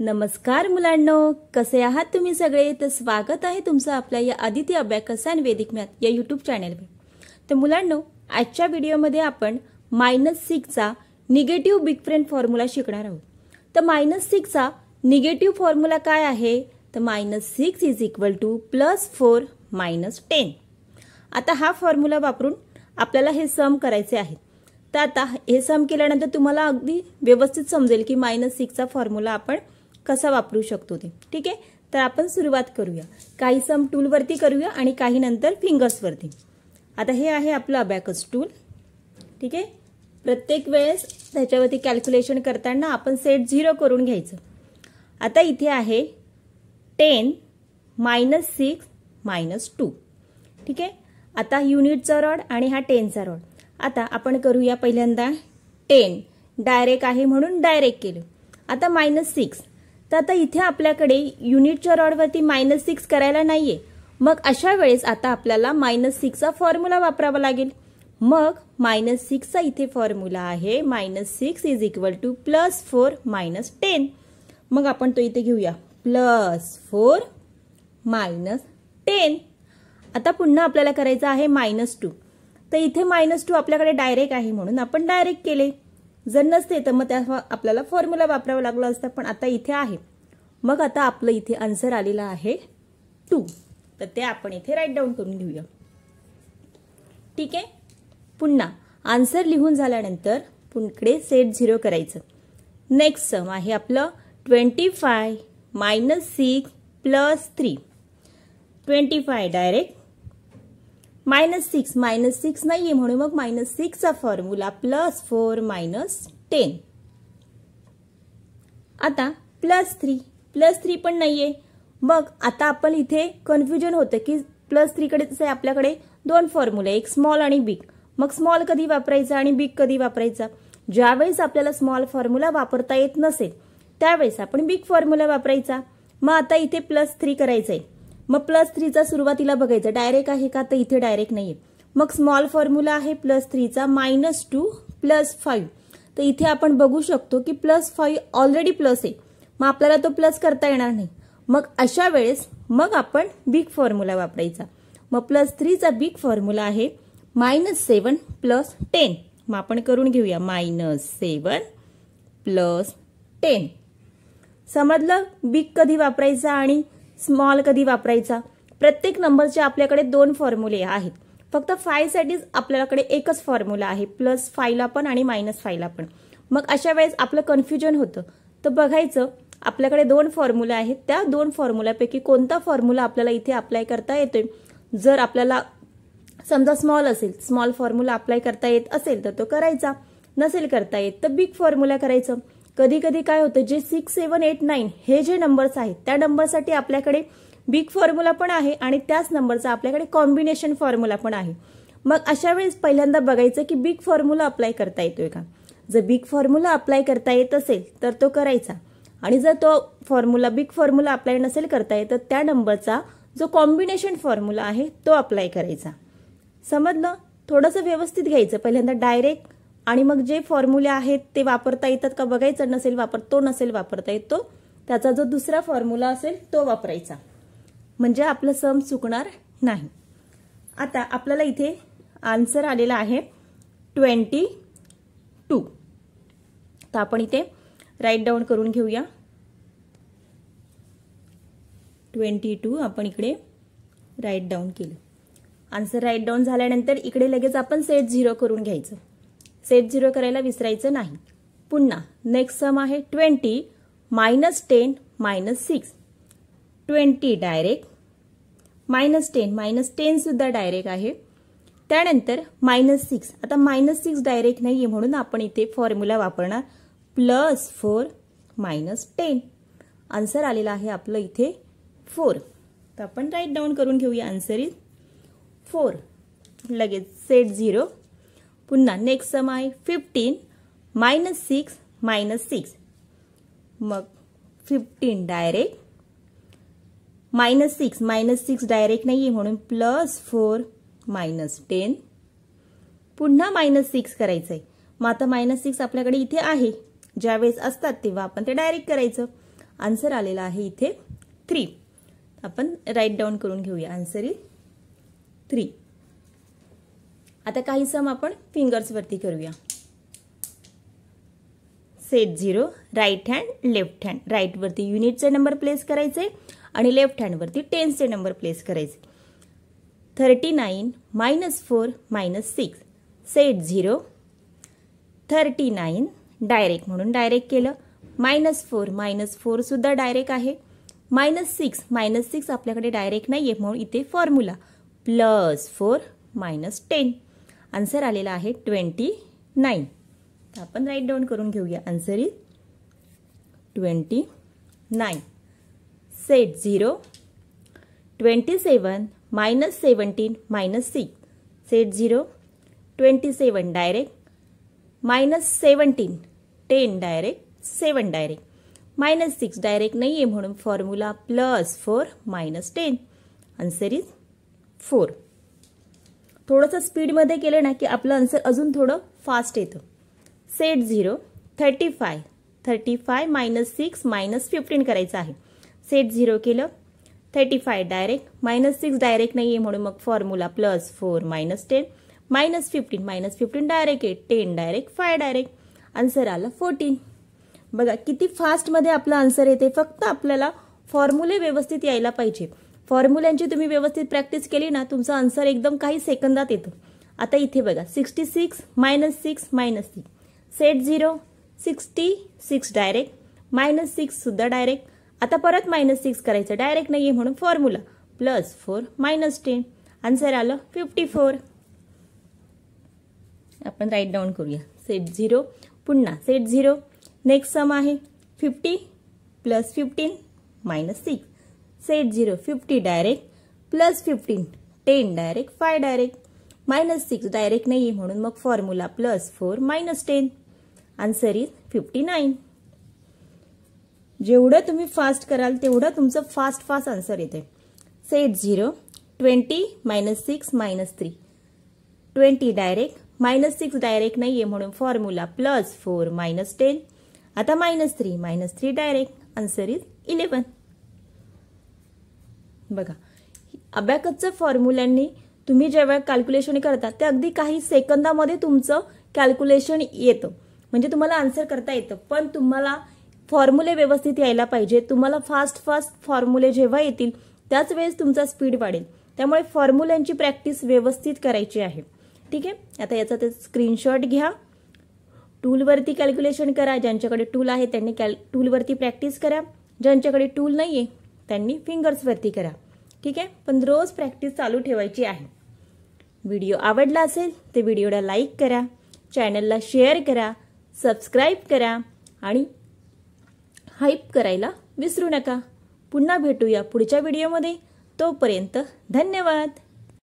नमस्कार मुलांनो, कसे आहात तुम्ही सगळे? तर स्वागत आहे तुमचं आपल्या या आदिती अबॅकस अँड वैदिक मॅथ या यूट्यूब चॅनलवर. तर मुलांनो, आजच्या व्हिडिओमध्ये आपण -6 चा निगेटिव्ह बिग फ्रेंड फॉर्म्युला शिकणार आहोत. तर -6 चा निगेटिव्ह फॉर्म्युला काय आहे? तर -6 = +4 - 10. आता हा फॉर्म्युला वापरून आपल्याला हे सम करायचे आहे. तर आता हे सम केल्यानंतर तुम्हाला अगदी व्यवस्थित समजेल की -6 चा फॉर्म्युला आपण कसा वापरू शकतो ते. ठीक आहे, तर आपण सुरुवात करूया. काही सम टूलवरती करूया आणि काही नंतर फिंगर्सवरती. आता हे आहे आपलं अबॅकस टूल. ठीक आहे, प्रत्येक वेळेस त्याच्यावरती कॅल्क्युलेशन करताना आपण सेट 0 करून घ्यायचं. आता इथे आहे 10 -6 -2. ठीक आहे, आता युनिटचा रॉड आणि हा 10चा रॉड. आता आपण करूया पहिल्यांदा 10 डायरेक्ट आहे म्हणून डायरेक्ट केलं. आता -6. तर आता इथे आपल्याकडे युनिटच्या रॉडवरती -6 करायला नाहीये. मग अशा वेळेस आता आपल्याला -6 चा फॉर्म्युला वापरावा लागेल. मग -6 चा इथे फॉर्म्युला आहे -6 = +4 - 10. मग आपण तो इथे घेऊया +4 - 10. आता पुन्हा आपल्याला करायचं आहे -2. तर इथे -2 आपल्याकडे डायरेक्ट आहे म्हणून आपण डायरेक्ट केले. जर नसते तर मग त्या आपल्याला फॉर्म्युला वापरावा लागला असता, पण आता इथे आहे. मग आता आपलं इथे आन्सर आलेला आहे 2. तर ते आपण इथे राईट डाऊन करून घेऊया. ठीक आहे, पुन्हा आन्सर लिहून झाल्यानंतर पुढे सेट 0 करायचं. नेक्स्ट सम आहे आपलं 25 -6 +3. 25 डायरेक्ट -6 नाहीये म्हणून मग -6 चा फॉर्म्युला +4 - 10. आता +3 पण नाहीये. मग आता आपण इथे कन्फ्युजन होतं की +3 कडे आपल्याकडे दोन फॉर्म्युले, एक स्मॉल आणि बिग. मग स्मॉल कधी वापरायचा आणि बिग कधी वापरायचा? ज्यावेळेस आपल्याला स्मॉल फॉर्म्युला वापरता येत नसेल त्यावेळेस आपण बिग फॉर्म्युला वापरायचा. मग आता इथे +3 करायचंय. मग +3 चा सुरुवातीला बघायचं डायरेक्ट आहे का? तर इथे डायरेक्ट नाहीये. मग स्मॉल फॉर्म्युला आहे +3 चा -2 +5. तर इथे आपण बघू शकतो की +5 ऑलरेडी प्लस आहे. मग आपल्याला तो प्लस करता येणार नाही. मग अशा वेळेस मग आपण बिग फॉर्म्युला वापरायचा. मग +3 चा बिग फॉर्म्युला आहे -7 + 10. मग आपण करून घेऊया -7 + 10. समजलं बिग कधी वापरायचा आणि स्मॉल कधी वापरायचा? प्रत्येक नंबरचे आपल्याकडे दोन फॉर्म्युले आहेत. फक्त 5 साठीच आपल्याकडे एकच फॉर्म्युला आहे, +5 ला पण आणि -5 ला पण. मग अशा वेळेस आपलं कन्फ्युजन होतं. तर बघायचं आपल्याकडे दोन फॉर्म्युला आहेत, त्या दोन फॉर्म्युल्यापैकी कोणता फॉर्म्युला आपल्याला इथे अप्लाय करता येतोय. जर आपल्याला समजा स्मॉल असेल, स्मॉल फॉर्म्युला अप्लाय करता येत असेल तर तो करायचा. नसेल करता येत तर बिग फॉर्म्युला करायचं. कधी कधी काय होतं, जे 6, 7, 8, 9 हे जे नंबर्स आहेत त्या नंबरसाठी आपल्याकडे बिग फॉर्म्युला पण आहे आणि त्याच नंबरचा आपल्याकडे कॉम्बिनेशन फॉर्म्युला पण आहे. मग अशा वेळेस पहिल्यांदा बघायचं की बिग फॉर्म्युला अप्लाय करता येतोय का. जर बिग फॉर्म्युला अप्लाय करता येत असेल तर तो करायचा. आणि जर तो फॉर्म्युला बिग फॉर्म्युला अप्लाय नसेल करता येत तर त्या नंबरचा जो कॉम्बिनेशन फॉर्म्युला आहे तो अप्लाय करायचा. समजलं? थोडंसं व्यवस्थित घ्यायचं. पहिल्यांदा डायरेक्ट आणि मग जे फॉर्म्युले आहेत ते वापरता येतात का बघायचं. नसेल वापरता येतो त्याचा जो दुसरा फॉर्म्युला असेल तो वापरायचा. म्हणजे आपलं सम चुकणार नाही. आता आपल्याला इथे आन्सर आलेला आहे 22. तर आपण इथे राईट डाऊन करून घेऊया. 22 आपण इकडे राईट डाऊन केलं. आन्सर राईट डाऊन झाल्यानंतर इकडे लगेच आपण सेट 0 करून घ्यायचं. सेट 0 करायला विसरायचं नाही. पुन्हा नेक्स्ट सम आहे 20 -10 -6. 20 डायरेक्ट -10 सुद्धा डायरेक्ट आहे. त्यानंतर -6. आता -6 डायरेक्ट नाहीये म्हणून आपण इथे फॉर्म्युला वापरणार +4 - 10. आन्सर आलेला आहे आपलं इथे 4. तर आपण राईट डाऊन करून घेऊया. Answer is 4. लगेच सेट 0. पुन्हा नेक्स्ट सम आहे 15 -6 -6. मग 15 डायरेक्ट -6 डायरेक्ट नाहीये म्हणून +4 - 10. पुन्हा -6 करायचंय. मग आता -6 आपल्याकडे इथे आहे. ज्यावेळेस असतात तेव्हा आपण ते डायरेक्ट करायचं. आन्सर आलेला आहे इथे 3. आपण राईट डाऊन करून घेऊया. Answer is 3. आता काही सम आपण फिंगर्स वरती करूया. Set 0 right hand left hand. Right वरती युनिटचे नंबर प्लेस करायचे आणि लेफ्ट हँड वरती टेन्सचे नंबर प्लेस करायचे. 39 -4 -6. सेट 0 39 डायरेक्ट म्हणून डायरेक्ट केलं. -4 सुद्धा डायरेक्ट आहे. -6 आपल्याकडे डायरेक्ट नाहीये म्हणून इथे फॉर्म्युला +4 -10. आन्सर आलेला आहे 29. आपण राईट डाऊन करून घेऊया. Answer is 29. Set 0 27 -17 -6. Set 0 27 direct -17 10 direct 7 direct -6 direct नाहीये म्हणून फॉर्म्युला +4 -10. Answer is 4. थोडंसं स्पीडमध्ये केलं ना की आपलं आन्सर अजून थोडं फास्ट येतं. सेट 0 35 -6 -15 करायचं आहे. सेट 0 केलं. 35 डायरेक्ट -6 डायरेक्ट नाहीये म्हणून मग फॉर्म्युला +4 -10 -15 डायरेक्ट आहे. 10 डायरेक्ट 5 डायरेक्ट. आन्सर आला 14. बघा किती फास्टमध्ये आपला आन्सर येते. फक्त आपल्याला फॉर्म्युले व्यवस्थित यायला पाहिजे. फॉर्म्युल्यांची तुम्ही व्यवस्थित प्रॅक्टिस केली ना तुमचा आन्सर एकदम काही सेकंदात येतो. आता इथे बघा 66 -6 -6. सेट 0 66 डायरेक्ट -6 सुद्धा डायरेक्ट. आता परत -6 करायचं डायरेक्ट नाहीये म्हणून फॉर्म्युला +4 -10. आन्सर आलं 54. आपण राईट डाऊन करूया. सेट 0 पुन्हा सेट 0 नेक्स्ट सम आहे 50 + 15 -6. Set 0 50 direct +15 10 direct 5 direct -6 direct नाहीये म्हणून मग फॉर्म्युला +4 -10. Answer is 59. जेवढं तुम्ही फास्ट कराल तेवढं तुमचं फास्ट आन्सर येते. सेट 0 20 -6 -3. 20 डायरेक्ट -6 डायरेक्ट नाहीये म्हणून फॉर्म्युला +4 -10. आता -3 डायरेक्ट. Answer is 11. बघा अबॅकसच्या फॉर्म्युल्यांनी तुम्ही जेव्हा कॅल्क्युलेशन करता ते अगदी काही सेकंदामध्ये तुमचं कॅल्क्युलेशन येतं. म्हणजे तुम्हाला आन्सर करता येतं. पण तुम्हाला फॉर्म्युले व्यवस्थित यायला पाहिजे. तुम्हाला फास्ट फॉर्म्युले जेव्हा येतील त्याच वेळेस तुमचा स्पीड वाढेल. त्यामुळे फॉर्म्युल्यांची प्रॅक्टिस व्यवस्थित करायची आहे. ठीक आहे. आता याचा ते स्क्रीनशॉट घ्या. टूलवरती कॅल्क्युलेशन करा. ज्यांच्याकडे टूल आहे त्यांनी टूलवरती प्रॅक्टिस करा. ज्यांच्याकडे टूल नाहीये त्यांनी फिंगर्सवरती करा. ठीक आहे. पण रोज प्रॅक्टिस चालू ठेवायची आहे. व्हिडिओ आवडला असेल तर व्हिडिओला लाईक करा, चॅनलला शेअर करा, सबस्क्राईब करा आणि हाईप करायला विसरू नका. पुन्हा भेटूया पुढच्या व्हिडिओमध्ये. तोपर्यंत धन्यवाद.